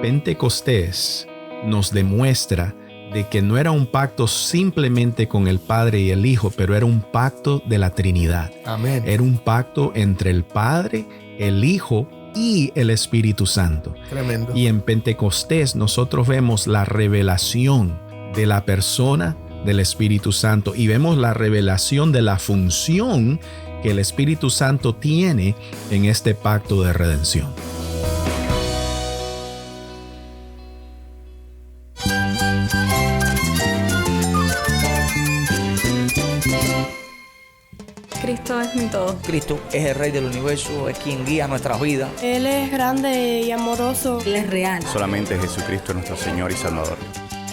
Pentecostés nos demuestra de que no era un pacto simplemente con el Padre y el Hijo, pero era un pacto de la Trinidad. Amén. Era un pacto entre el Padre, el Hijo y el Espíritu Santo. Tremendo. Y en Pentecostés nosotros vemos la revelación de la persona del Espíritu Santo y vemos la revelación de la función que el Espíritu Santo tiene en este pacto de redención. Cristo es mi todo. Cristo es el Rey del universo, es quien guía nuestras vidas. Él es grande y amoroso. Él es real. Solamente Jesucristo es nuestro Señor y Salvador.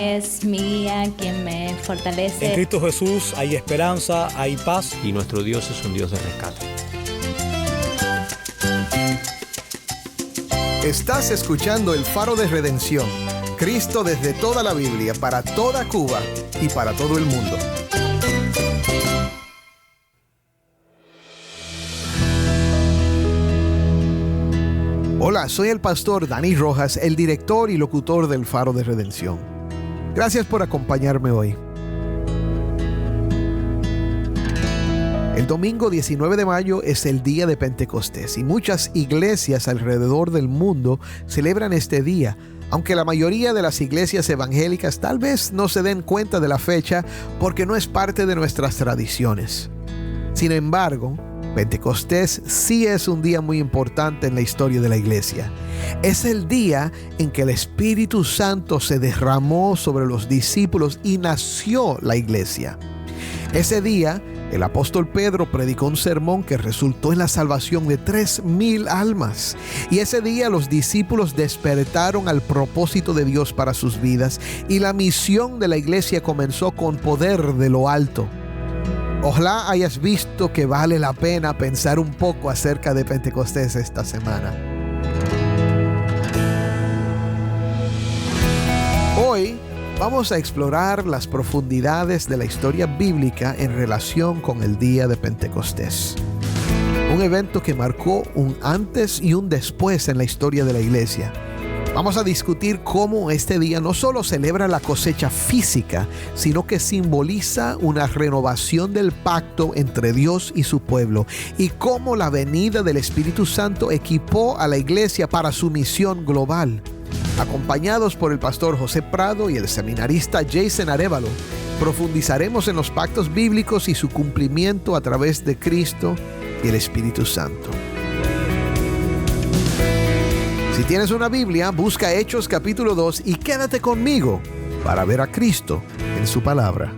Es mi guía quien me fortalece. En Cristo Jesús hay esperanza, hay paz. Y nuestro Dios es un Dios de rescate. Estás escuchando El Faro de Redención. Cristo desde toda la Biblia, para toda Cuba y para todo el mundo. Hola, soy el pastor Dani Rojas, el director y locutor del Faro de Redención. Gracias por acompañarme hoy. El domingo 19 de mayo es el día de Pentecostés y muchas iglesias alrededor del mundo celebran este día, aunque la mayoría de las iglesias evangélicas tal vez no se den cuenta de la fecha porque no es parte de nuestras tradiciones. Sin embargo, Pentecostés sí es un día muy importante en la historia de la iglesia. Es el día en que el Espíritu Santo se derramó sobre los discípulos y nació la iglesia. Ese día, el apóstol Pedro predicó un sermón que resultó en la salvación de 3,000 almas. Y ese día los discípulos despertaron al propósito de Dios para sus vidas y la misión de la iglesia comenzó con poder de lo alto. Ojalá hayas visto que vale la pena pensar un poco acerca de Pentecostés esta semana. Hoy vamos a explorar las profundidades de la historia bíblica en relación con el día de Pentecostés. Un evento que marcó un antes y un después en la historia de la iglesia. Vamos a discutir cómo este día no solo celebra la cosecha física, sino que simboliza una renovación del pacto entre Dios y su pueblo, y cómo la venida del Espíritu Santo equipó a la iglesia para su misión global. Acompañados por el pastor José Prado y el seminarista Jason Arévalo, profundizaremos en los pactos bíblicos y su cumplimiento a través de Cristo y el Espíritu Santo. Si tienes una Biblia, busca Hechos capítulo 2 y quédate conmigo para ver a Cristo en su palabra.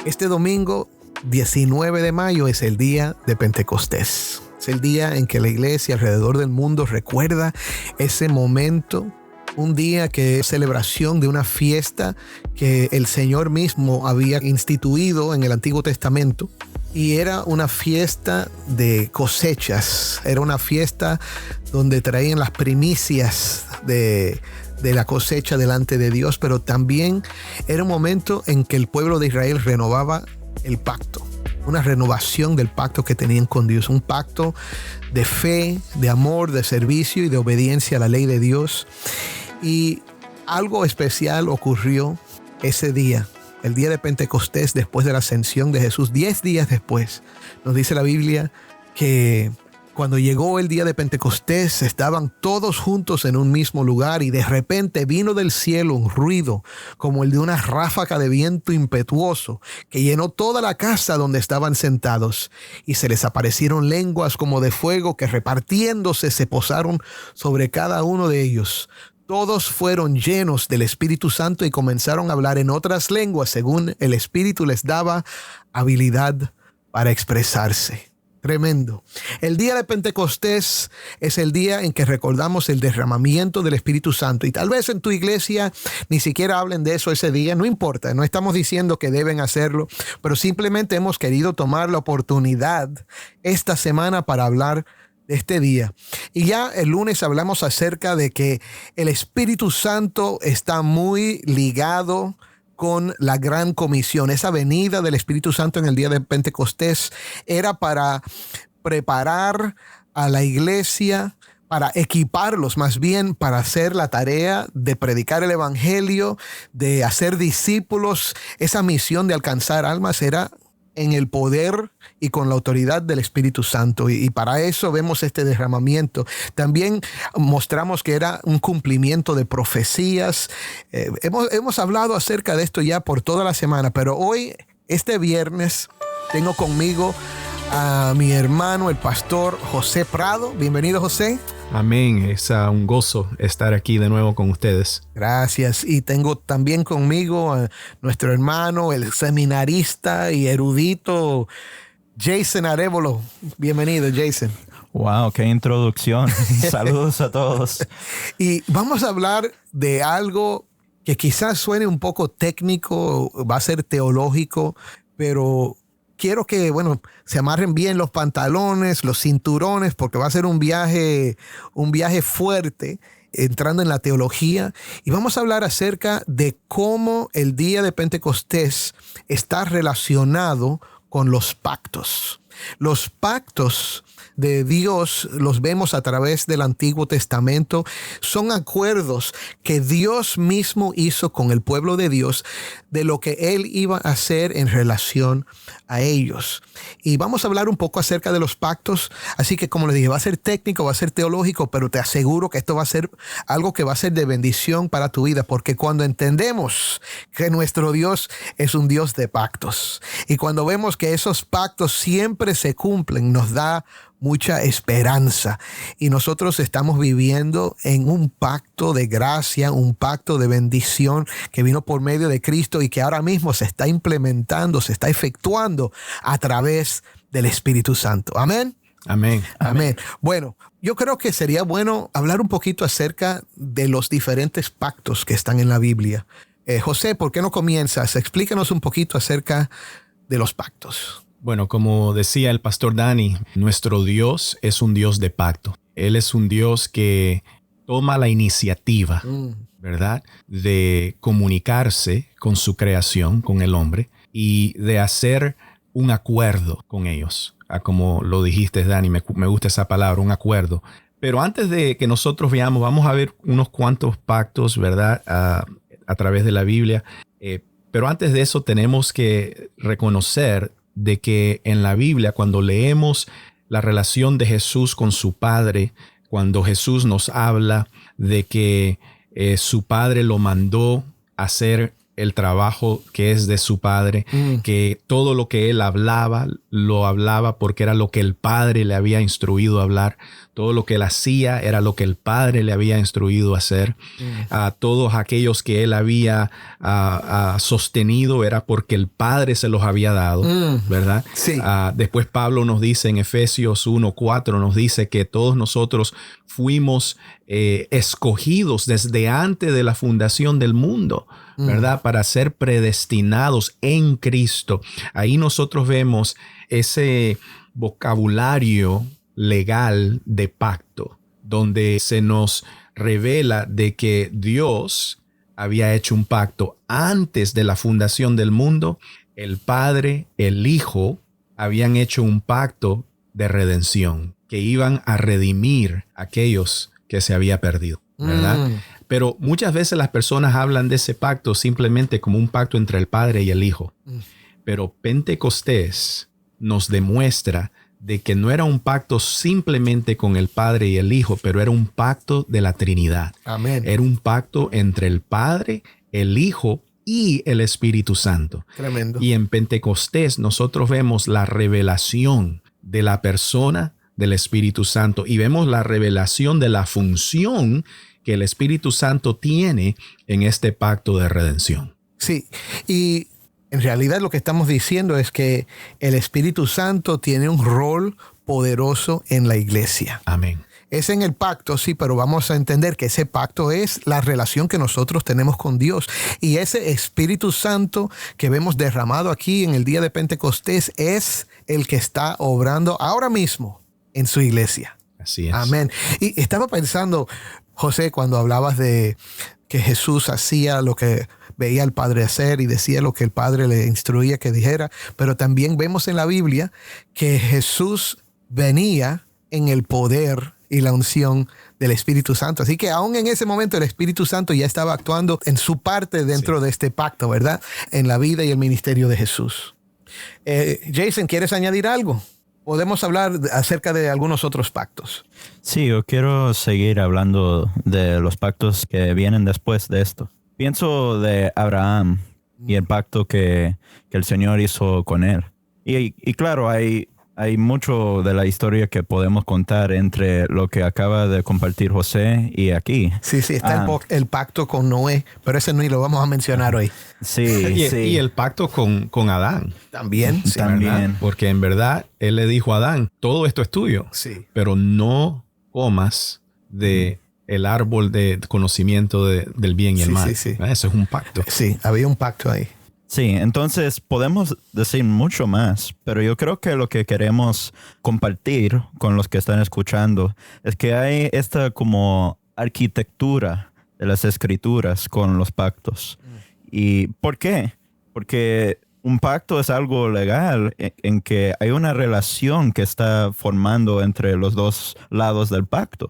Este domingo 19 de mayo es el día de Pentecostés. Es el día en que la iglesia alrededor del mundo recuerda ese momento, un día que es celebración de una fiesta que el Señor mismo había instituido en el Antiguo Testamento. Y era una fiesta de cosechas, era una fiesta donde traían las primicias de la cosecha delante de Dios, pero también era un momento en que el pueblo de Israel renovaba el pacto, una renovación del pacto que tenían con Dios, un pacto de fe, de amor, de servicio y de obediencia a la ley de Dios. Y algo especial ocurrió ese día, el día de Pentecostés, después de la ascensión de Jesús. 10 días después, nos dice la Biblia que cuando llegó el día de Pentecostés, estaban todos juntos en un mismo lugar y de repente vino del cielo un ruido como el de una ráfaga de viento impetuoso que llenó toda la casa donde estaban sentados, y se les aparecieron lenguas como de fuego que repartiéndose se posaron sobre cada uno de ellos. Todos fueron llenos del Espíritu Santo y comenzaron a hablar en otras lenguas según el Espíritu les daba habilidad para expresarse. Tremendo. El día de Pentecostés es el día en que recordamos el derramamiento del Espíritu Santo. Y tal vez en tu iglesia ni siquiera hablen de eso ese día. No importa, no estamos diciendo que deben hacerlo, pero simplemente hemos querido tomar la oportunidad esta semana para hablar de este día. Y ya el lunes hablamos acerca de que el Espíritu Santo está muy ligado con la gran comisión. Esa venida del Espíritu Santo en el día de Pentecostés era para preparar a la iglesia, para equiparlos más bien para hacer la tarea de predicar el evangelio, de hacer discípulos. Esa misión de alcanzar almas era en el poder y con la autoridad del Espíritu Santo. Y para eso vemos este derramamiento. También mostramos que era un cumplimiento de profecías. Hemos hablado acerca de esto ya por toda la semana, pero hoy, este viernes, tengo conmigo a mi hermano, el pastor José Prado. Bienvenido, José. Amén. Es un gozo estar aquí de nuevo con ustedes. Gracias. Y tengo también conmigo a nuestro hermano, el seminarista y erudito Jason Arevalo. Bienvenido, Jason. Wow, qué introducción. Saludos a todos. Y vamos a hablar de algo que quizás suene un poco técnico, va a ser teológico, pero quiero que, se amarren bien los pantalones, los cinturones, porque va a ser un viaje fuerte, entrando en la teología. Y vamos a hablar acerca de cómo el día de Pentecostés está relacionado con los pactos. Los pactos de Dios los vemos a través del Antiguo Testamento. Son acuerdos que Dios mismo hizo con el pueblo de Dios de lo que Él iba a hacer en relación a ellos. Y vamos a hablar un poco acerca de los pactos. Así que, como les dije, va a ser técnico, va a ser teológico, pero te aseguro que esto va a ser algo que va a ser de bendición para tu vida, porque cuando entendemos que nuestro Dios es un Dios de pactos, y cuando vemos que esos pactos siempre se cumplen, nos da mucha esperanza. Y nosotros estamos viviendo en un pacto de gracia, un pacto de bendición que vino por medio de Cristo y que ahora mismo se está implementando, se está efectuando a través del Espíritu Santo. Amén. Amén. Amén. Bueno, yo creo que sería bueno hablar un poquito acerca de los diferentes pactos que están en la Biblia. José, ¿por qué no comienzas? Explícanos un poquito acerca de los pactos. Bueno, como decía el pastor Dani, nuestro Dios es un Dios de pacto. Él es un Dios que toma la iniciativa, ¿verdad?, de comunicarse con su creación, con el hombre, y de hacer un acuerdo con ellos. Como lo dijiste, Dani, me gusta esa palabra, un acuerdo. Pero antes de que nosotros veamos, vamos a ver unos cuantos pactos, ¿verdad?, a través de la Biblia. Pero antes de eso tenemos que reconocer de que en la Biblia, cuando leemos la relación de Jesús con su Padre, cuando Jesús nos habla de que su Padre lo mandó a hacer el trabajo que es de su Padre, que todo lo que él hablaba, lo hablaba porque era lo que el Padre le había instruido a hablar. Todo lo que él hacía era lo que el Padre le había instruido a hacer. A todos aquellos que él había sostenido era porque el Padre se los había dado, ¿verdad? Sí. Después Pablo nos dice en Efesios 1:4, nos dice que todos nosotros fuimos escogidos desde antes de la fundación del mundo, ¿verdad? Para ser predestinados en Cristo. Ahí nosotros vemos ese vocabulario legal de pacto, donde se nos revela de que Dios había hecho un pacto antes de la fundación del mundo. El Padre, el Hijo, habían hecho un pacto de redención, que iban a redimir a aquellos que se había perdido, ¿verdad? Pero muchas veces las personas hablan de ese pacto simplemente como un pacto entre el Padre y el Hijo. Pero Pentecostés nos demuestra de que no era un pacto simplemente con el Padre y el Hijo, pero era un pacto de la Trinidad. Amén. Era un pacto entre el Padre, el Hijo y el Espíritu Santo. Tremendo. Y en Pentecostés nosotros vemos la revelación de la persona del Espíritu Santo y vemos la revelación de la función que el Espíritu Santo tiene en este pacto de redención. Sí, y en realidad lo que estamos diciendo es que el Espíritu Santo tiene un rol poderoso en la iglesia. Amén. Es en el pacto, sí, pero vamos a entender que ese pacto es la relación que nosotros tenemos con Dios. Y ese Espíritu Santo que vemos derramado aquí en el día de Pentecostés es el que está obrando ahora mismo en su iglesia. Así es. Amén. Y estaba pensando, José, cuando hablabas de que Jesús hacía lo que veía al Padre hacer y decía lo que el Padre le instruía que dijera, pero también vemos en la Biblia que Jesús venía en el poder y la unción del Espíritu Santo. Así que aún en ese momento el Espíritu Santo ya estaba actuando en su parte dentro de este pacto, ¿verdad? En la vida y el ministerio de Jesús. Jason, ¿quieres añadir algo? Podemos hablar acerca de algunos otros pactos. Sí, yo quiero seguir hablando de los pactos que vienen después de esto. Pienso de Abraham y el pacto que el Señor hizo con él. Y claro, hay mucho de la historia que podemos contar entre lo que acaba de compartir José y aquí. Sí, está el pacto con Noé, pero ese no lo vamos a mencionar hoy. Sí, y el pacto con Adán. También. Sí, también. ¿Verdad? Porque en verdad él le dijo a Adán, todo esto es tuyo, sí, pero no comas de el árbol de conocimiento del bien y el mal. Sí. Eso es un pacto. Sí, había un pacto ahí. Sí, entonces podemos decir mucho más, pero yo creo que lo que queremos compartir con los que están escuchando es que hay esta como arquitectura de las escrituras con los pactos. ¿Y por qué? Porque un pacto es algo legal en que hay una relación que está formando entre los dos lados del pacto.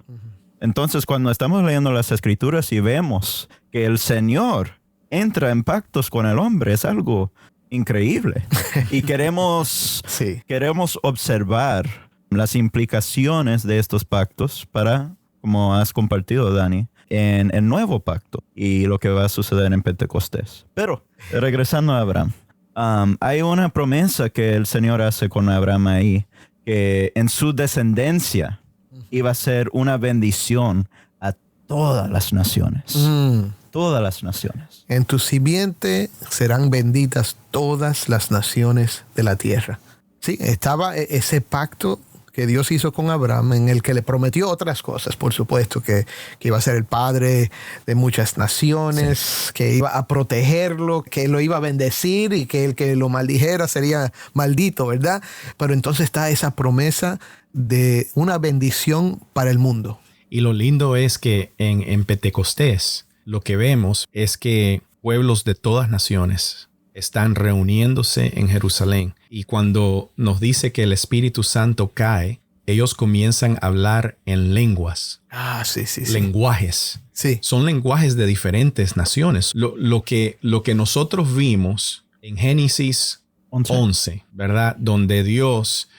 Entonces, cuando estamos leyendo las escrituras y vemos que el Señor entra en pactos con el hombre, es algo increíble. Y queremos observar las implicaciones de estos pactos para, como has compartido, Dani, en el nuevo pacto y lo que va a suceder en Pentecostés. Pero, regresando a Abraham, hay una promesa que el Señor hace con Abraham ahí, que en su descendencia iba a ser una bendición a todas las naciones. Todas las naciones. En tu simiente serán benditas todas las naciones de la tierra. Sí, estaba ese pacto que Dios hizo con Abraham, en el que le prometió otras cosas, por supuesto, que iba a ser el padre de muchas naciones, que iba a protegerlo, que lo iba a bendecir y que el que lo maldijera sería maldito, ¿verdad? Pero entonces está esa promesa de una bendición para el mundo. Y lo lindo es que en Pentecostés lo que vemos es que pueblos de todas naciones están reuniéndose en Jerusalén. Y cuando nos dice que el Espíritu Santo cae, ellos comienzan a hablar en lenguas. Sí. Lenguajes. Sí. Son lenguajes de diferentes naciones. Lo que nosotros vimos en Génesis 11, ¿verdad? Donde Dios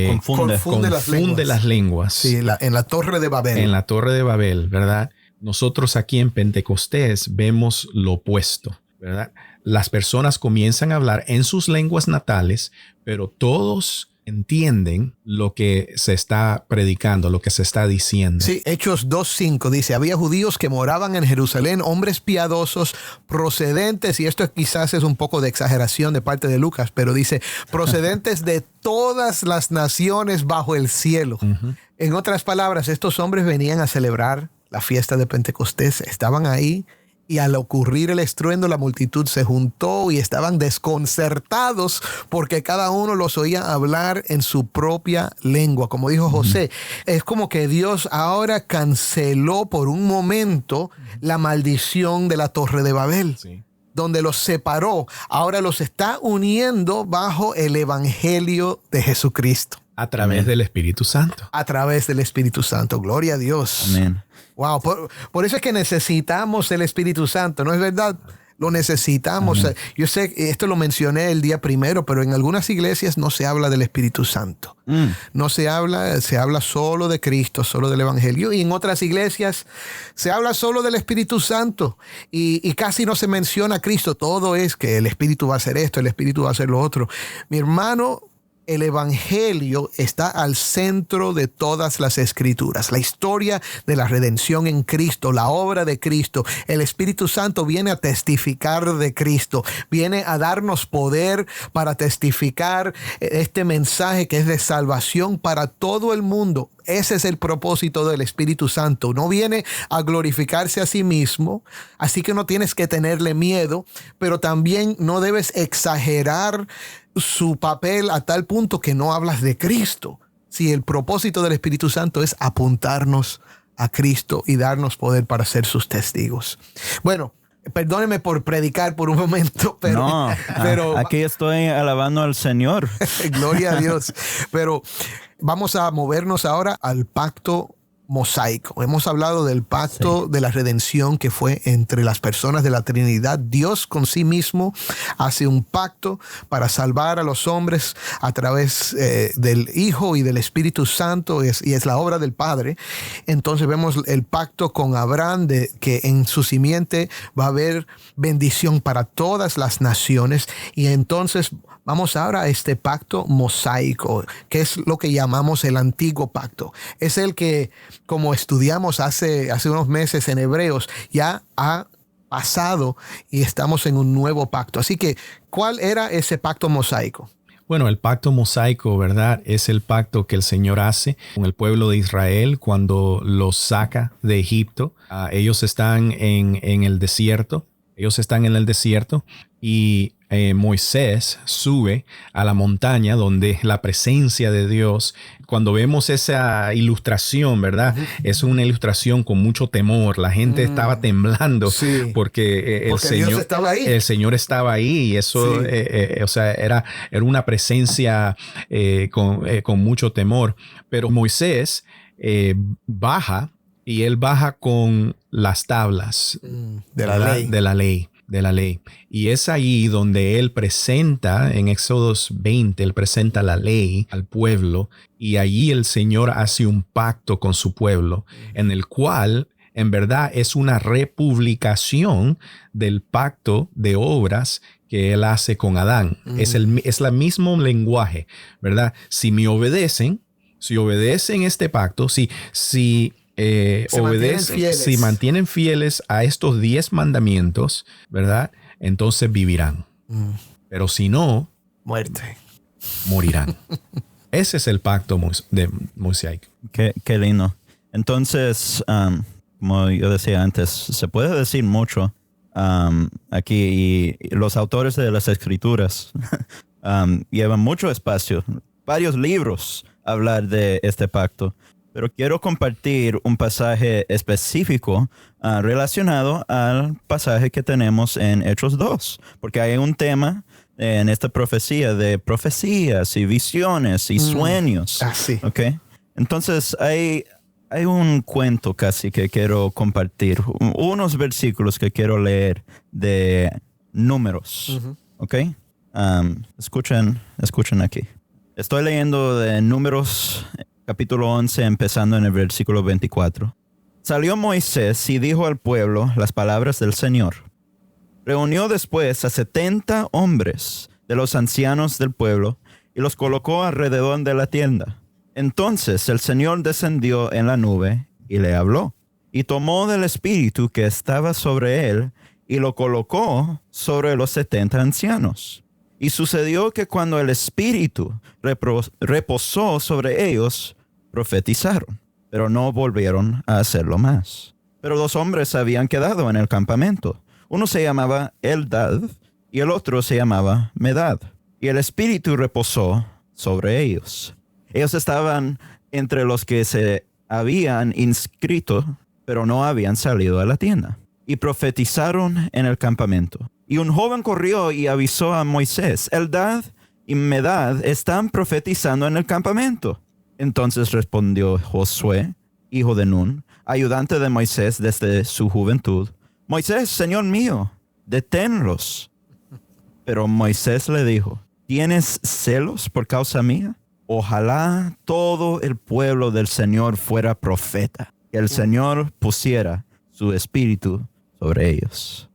confunde las lenguas. Sí, en la Torre de Babel. En la Torre de Babel, ¿verdad? Nosotros aquí en Pentecostés vemos lo opuesto, ¿verdad? Las personas comienzan a hablar en sus lenguas natales, pero todos entienden lo que se está predicando, lo que se está diciendo. Sí, Hechos 2:5 dice, había judíos que moraban en Jerusalén, hombres piadosos, procedentes, y esto quizás es un poco de exageración de parte de Lucas, pero dice, procedentes de todas las naciones bajo el cielo. En otras palabras, estos hombres venían a celebrar la fiesta de Pentecostés, estaban ahí y al ocurrir el estruendo la multitud se juntó y estaban desconcertados porque cada uno los oía hablar en su propia lengua. Como dijo José, es como que Dios ahora canceló por un momento la maldición de la Torre de Babel. Sí. Donde los separó, ahora los está uniendo bajo el evangelio de Jesucristo. A través del Espíritu Santo. A través del Espíritu Santo. Gloria a Dios. Amén. Wow, por eso es que necesitamos el Espíritu Santo, ¿no es verdad? Lo necesitamos. Amén. Yo sé, esto lo mencioné el día primero, pero en algunas iglesias no se habla del Espíritu Santo. No se habla solo de Cristo, solo del Evangelio. Y en otras iglesias se habla solo del Espíritu Santo. Y casi no se menciona a Cristo. Todo es que el Espíritu va a hacer esto, el Espíritu va a hacer lo otro. Mi hermano, el Evangelio está al centro de todas las Escrituras. La historia de la redención en Cristo, la obra de Cristo. El Espíritu Santo viene a testificar de Cristo. Viene a darnos poder para testificar este mensaje que es de salvación para todo el mundo. Ese es el propósito del Espíritu Santo. No viene a glorificarse a sí mismo, así que no tienes que tenerle miedo, pero también no debes exagerar su papel a tal punto que no hablas de Cristo. Si el propósito del Espíritu Santo es apuntarnos a Cristo y darnos poder para ser sus testigos. Bueno, perdóneme por predicar por un momento, pero aquí estoy alabando al Señor. Gloria a Dios. Pero vamos a movernos ahora al pacto mosaico. Hemos hablado del pacto de la redención que fue entre las personas de la Trinidad. Dios con sí mismo hace un pacto para salvar a los hombres a través del Hijo y del Espíritu Santo, y es la obra del Padre. Entonces vemos el pacto con Abraham de que en su simiente va a haber bendición para todas las naciones. Y entonces vamos ahora a este pacto mosaico, que es lo que llamamos el antiguo pacto. Es el que, como estudiamos hace unos meses en Hebreos, ya ha pasado y estamos en un nuevo pacto. Así que, ¿cuál era ese pacto mosaico? Bueno, el pacto mosaico, ¿verdad? Es el pacto que el Señor hace con el pueblo de Israel cuando los saca de Egipto. Ellos están en el desierto. Y Moisés sube a la montaña donde la presencia de Dios, cuando vemos esa ilustración, ¿verdad? Es una ilustración con mucho temor. La gente estaba temblando porque el Señor estaba ahí y eso, era una presencia con mucho temor. Pero Moisés baja y él baja con las tablas de la ley. Y es ahí donde él presenta, en Éxodos 20, él presenta la ley al pueblo, y allí el Señor hace un pacto con su pueblo, en el cual en verdad es una republicación del pacto de obras que él hace con Adán. Es el mismo lenguaje, ¿verdad? Si obedecen este pacto, si mantienen fieles a estos 10 mandamientos, ¿verdad? Entonces vivirán. Pero si no, morirán. Ese es el pacto mosaico. Qué lindo. Entonces, como yo decía antes, se puede decir mucho aquí, y los autores de las Escrituras llevan mucho espacio, varios libros a hablar de este pacto. Pero quiero compartir un pasaje específico relacionado al pasaje que tenemos en Hechos 2. Porque hay un tema en esta profecía de profecías y visiones y sueños. Sí. ¿Okay? Entonces hay un cuento casi que quiero compartir. Unos versículos que quiero leer de Números. ¿Ok? Escuchen aquí. Estoy leyendo de Números capítulo 11, empezando en el versículo 24. Salió Moisés y dijo al pueblo las palabras del Señor. Reunió después a 70 hombres de los ancianos del pueblo y los colocó alrededor de la tienda. Entonces el Señor descendió en la nube y le habló. Y tomó del espíritu que estaba sobre él y lo colocó sobre los 70 ancianos. Y sucedió que cuando el espíritu reposó sobre ellos, profetizaron, pero no volvieron a hacerlo más. Pero 2 hombres habían quedado en el campamento. Uno se llamaba Eldad y el otro se llamaba Medad. Y el espíritu reposó sobre ellos. Ellos estaban entre los que se habían inscrito, pero no habían salido a la tienda. Y profetizaron en el campamento. Y un joven corrió y avisó a Moisés: Eldad y Medad están profetizando en el campamento. Entonces respondió Josué, hijo de Nun, ayudante de Moisés desde su juventud: Moisés, Señor mío, deténlos. Pero Moisés le dijo: ¿tienes celos por causa mía? Ojalá todo el pueblo del Señor fuera profeta, que el Señor pusiera su espíritu sobre ellos.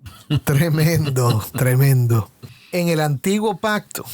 Tremendo. En el antiguo pacto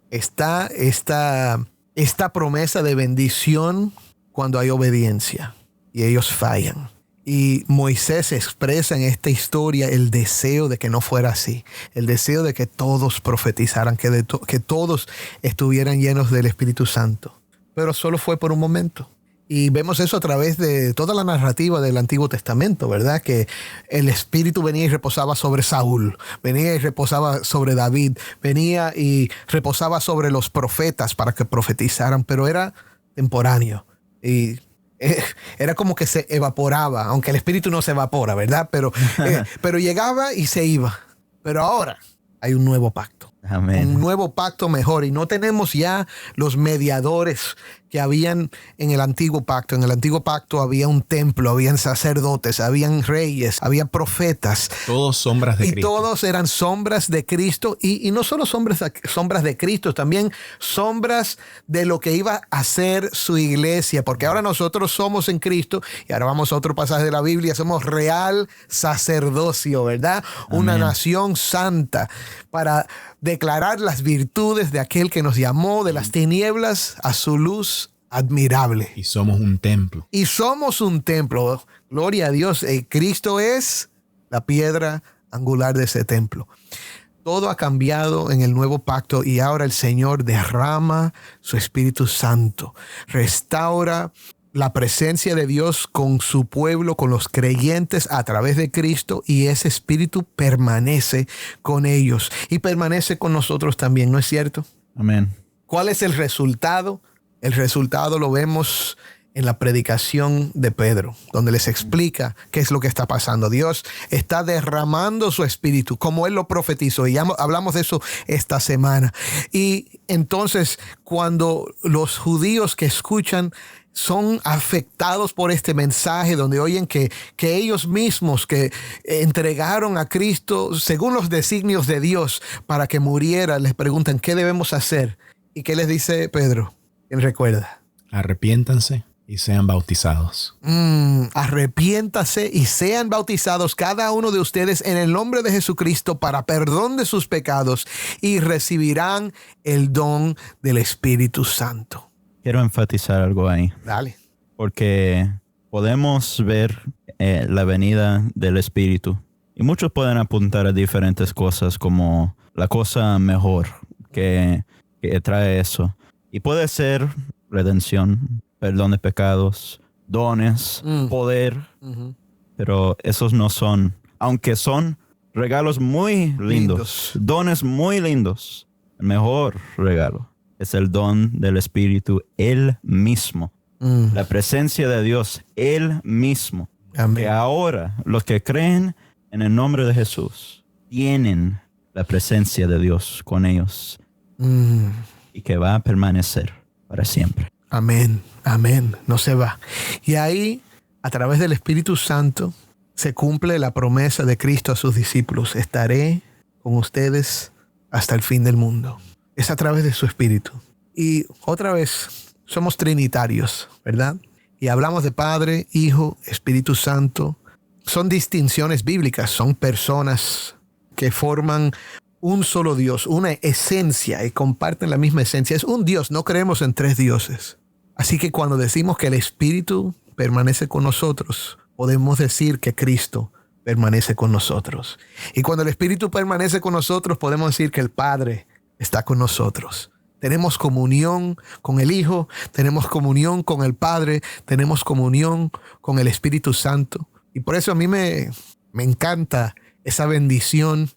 está esta esta promesa de bendición cuando hay obediencia y ellos fallan. Y Moisés expresa en esta historia el deseo de que no fuera así, el deseo de que todos profetizaran, que todos estuvieran llenos del Espíritu Santo. Pero solo fue por un momento. Y vemos eso a través de toda la narrativa del Antiguo Testamento, ¿verdad? Que el Espíritu venía y reposaba sobre Saúl, venía y reposaba sobre David, venía y reposaba sobre los profetas para que profetizaran, pero era temporáneo. Y era como que se evaporaba, aunque el Espíritu no se evapora, ¿verdad? Pero llegaba y se iba. Pero ahora hay un nuevo pacto. Amén. Un nuevo pacto mejor. Y no tenemos ya los mediadores que habían en el antiguo pacto. En el antiguo pacto había un templo, habían sacerdotes, habían reyes, había profetas. Todos sombras de y Cristo. Todos eran sombras de Cristo. Y no solo sombras de Cristo, también sombras de lo que iba a ser su iglesia. Porque ahora nosotros somos en Cristo. Y ahora vamos a otro pasaje de la Biblia. Somos real sacerdocio, ¿verdad? Amén. Una nación santa para declarar las virtudes de aquel que nos llamó de las tinieblas a su luz admirable. Y somos un templo. Y somos un templo. Gloria a Dios. Cristo es la piedra angular de ese templo. Todo ha cambiado en el nuevo pacto y ahora el Señor derrama su Espíritu Santo. Restaura la presencia de Dios con su pueblo, con los creyentes a través de Cristo, y ese Espíritu permanece con ellos y permanece con nosotros también, ¿no es cierto? Amén. ¿Cuál es el resultado? El resultado lo vemos en la predicación de Pedro, donde les explica qué es lo que está pasando. Dios está derramando su Espíritu, como Él lo profetizó, y ya hablamos de eso esta semana. Y entonces, cuando los judíos que escuchan son afectados por este mensaje, donde oyen que ellos mismos que entregaron a Cristo según los designios de Dios para que muriera, les preguntan ¿qué debemos hacer? ¿Y qué les dice Pedro? ¿Quién recuerda? Arrepiéntanse y sean bautizados. Arrepiéntase y sean bautizados cada uno de ustedes en el nombre de Jesucristo para perdón de sus pecados, y recibirán el don del Espíritu Santo. Quiero enfatizar algo ahí. Dale. Porque podemos ver la venida del Espíritu. Y muchos pueden apuntar a diferentes cosas como la cosa mejor que trae eso. Y puede ser redención, perdón de pecados, dones, poder. Pero esos no son, aunque son regalos muy lindos, dones muy lindos, el mejor regalo es el don del Espíritu, Él mismo. La presencia de Dios, Él mismo. Amén. Que ahora los que creen en el nombre de Jesús tienen la presencia de Dios con ellos. Y que va a permanecer para siempre. Amén, amén, no se va. Y ahí, a través del Espíritu Santo, se cumple la promesa de Cristo a sus discípulos: estaré con ustedes hasta el fin del mundo. Es a través de su Espíritu. Y otra vez, somos trinitarios, ¿verdad? Y hablamos de Padre, Hijo, Espíritu Santo. Son distinciones bíblicas, son personas que forman un solo Dios, una esencia, y comparten la misma esencia. Es un Dios, no creemos en tres dioses. Así que cuando decimos que el Espíritu permanece con nosotros, podemos decir que Cristo permanece con nosotros. Y cuando el Espíritu permanece con nosotros, podemos decir que el Padre está con nosotros. Tenemos comunión con el Hijo, tenemos comunión con el Padre, tenemos comunión con el Espíritu Santo. Y por eso a mí me encanta esa bendición.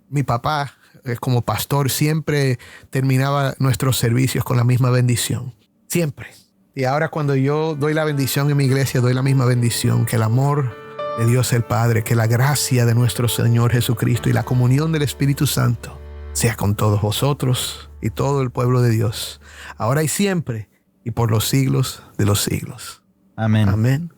Mi papá, como pastor, siempre terminaba nuestros servicios con la misma bendición. Siempre. Y ahora cuando yo doy la bendición en mi iglesia, doy la misma bendición: que el amor de Dios el Padre, que la gracia de nuestro Señor Jesucristo y la comunión del Espíritu Santo sea con todos vosotros y todo el pueblo de Dios, ahora y siempre, y por los siglos de los siglos. Amén. Amén.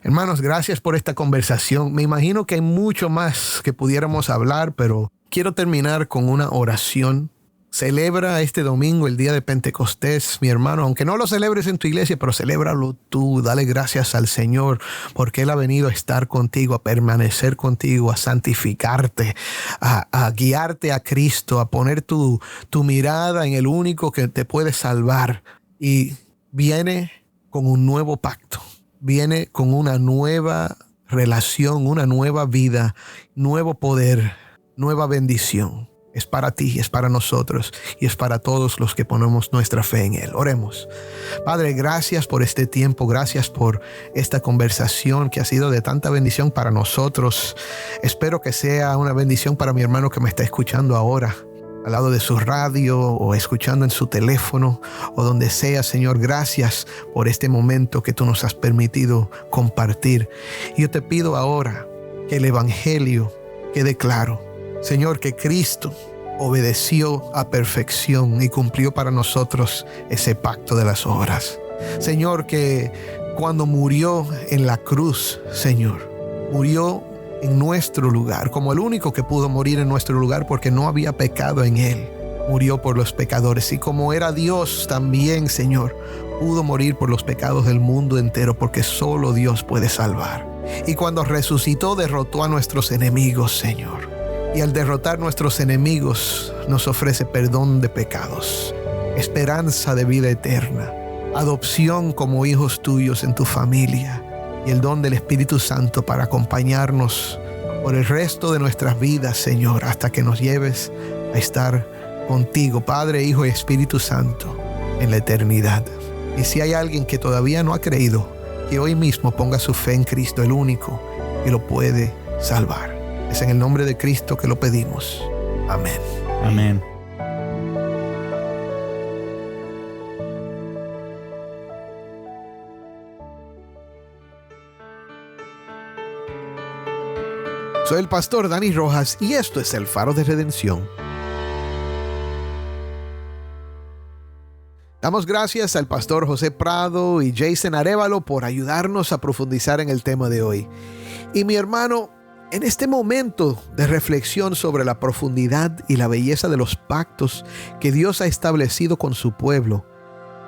Hermanos, gracias por esta conversación. Me imagino que hay mucho más que pudiéramos hablar, pero quiero terminar con una oración. Celebra este domingo el día de Pentecostés, mi hermano. Aunque no lo celebres en tu iglesia, pero celébralo tú. Dale gracias al Señor porque Él ha venido a estar contigo, a permanecer contigo, a santificarte, a guiarte a Cristo, a poner tu mirada en el único que te puede salvar. y viene con un nuevo pacto, viene con una nueva relación, una nueva vida, nuevo poder, nueva bendición. Es para ti, es para nosotros y es para todos los que ponemos nuestra fe en Él. Oremos. Padre, gracias por este tiempo, gracias por esta conversación que ha sido de tanta bendición para nosotros. Espero que sea una bendición para mi hermano que me está escuchando ahora, al lado de su radio o escuchando en su teléfono o donde sea. Señor, gracias por este momento que tú nos has permitido compartir. Yo te pido ahora que el evangelio quede claro. Señor, que Cristo obedeció a perfección y cumplió para nosotros ese pacto de las obras. Señor, que cuando murió en la cruz, Señor, murió en nuestro lugar, como el único que pudo morir en nuestro lugar porque no había pecado en Él. Murió por los pecadores y como era Dios también, Señor, pudo morir por los pecados del mundo entero porque solo Dios puede salvar. Y cuando resucitó, derrotó a nuestros enemigos, Señor. Y al derrotar nuestros enemigos, nos ofrece perdón de pecados, esperanza de vida eterna, adopción como hijos tuyos en tu familia y el don del Espíritu Santo para acompañarnos por el resto de nuestras vidas, Señor, hasta que nos lleves a estar contigo, Padre, Hijo y Espíritu Santo, en la eternidad. Y si hay alguien que todavía no ha creído, que hoy mismo ponga su fe en Cristo, el único que lo puede salvar. Es en el nombre de Cristo que lo pedimos. Amén. Amén. Soy el pastor Dani Rojas y esto es El Faro de Redención. Damos gracias al pastor José Prado y Jason Arévalo por ayudarnos a profundizar en el tema de hoy. Y mi hermano, en este momento de reflexión sobre la profundidad y la belleza de los pactos que Dios ha establecido con su pueblo,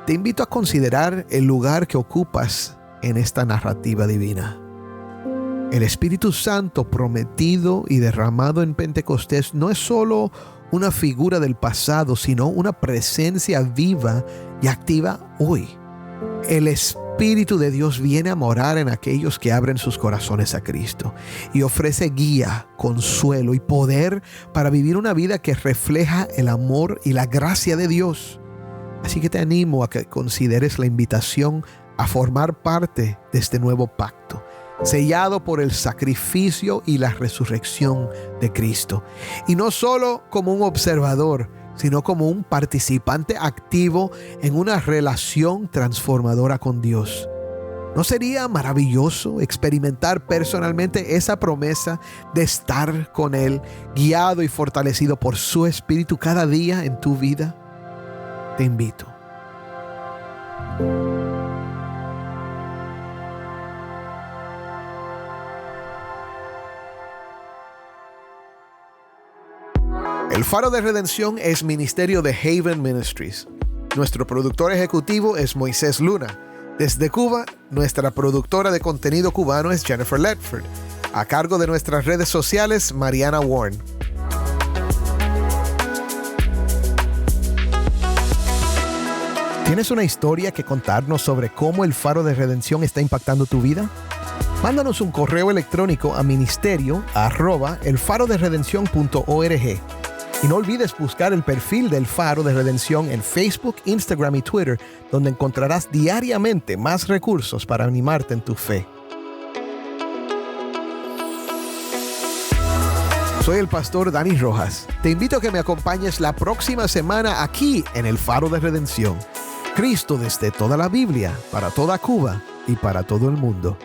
te invito a considerar el lugar que ocupas en esta narrativa divina. El Espíritu Santo prometido y derramado en Pentecostés no es solo una figura del pasado, sino una presencia viva y activa hoy. El Espíritu de Dios viene a morar en aquellos que abren sus corazones a Cristo y ofrece guía, consuelo y poder para vivir una vida que refleja el amor y la gracia de Dios. Así que te animo a que consideres la invitación a formar parte de este nuevo pacto, sellado por el sacrificio y la resurrección de Cristo. Y no solo como un observador, sino como un participante activo en una relación transformadora con Dios. ¿No sería maravilloso experimentar personalmente esa promesa de estar con Él, guiado y fortalecido por su Espíritu cada día en tu vida? Te invito. El Faro de Redención es ministerio de Haven Ministries. Nuestro productor ejecutivo es Moisés Luna. Desde Cuba, nuestra productora de contenido cubano es Jennifer Ledford. A cargo de nuestras redes sociales, Mariana Warren. ¿Tienes una historia que contarnos sobre cómo el Faro de Redención está impactando tu vida? Mándanos un correo electrónico a ministerio@elfaroderedencion.org. Y no olvides buscar el perfil del Faro de Redención en Facebook, Instagram y Twitter, donde encontrarás diariamente más recursos para animarte en tu fe. Soy el pastor Dani Rojas. Te invito a que me acompañes la próxima semana aquí en el Faro de Redención. Cristo desde toda la Biblia, para toda Cuba y para todo el mundo.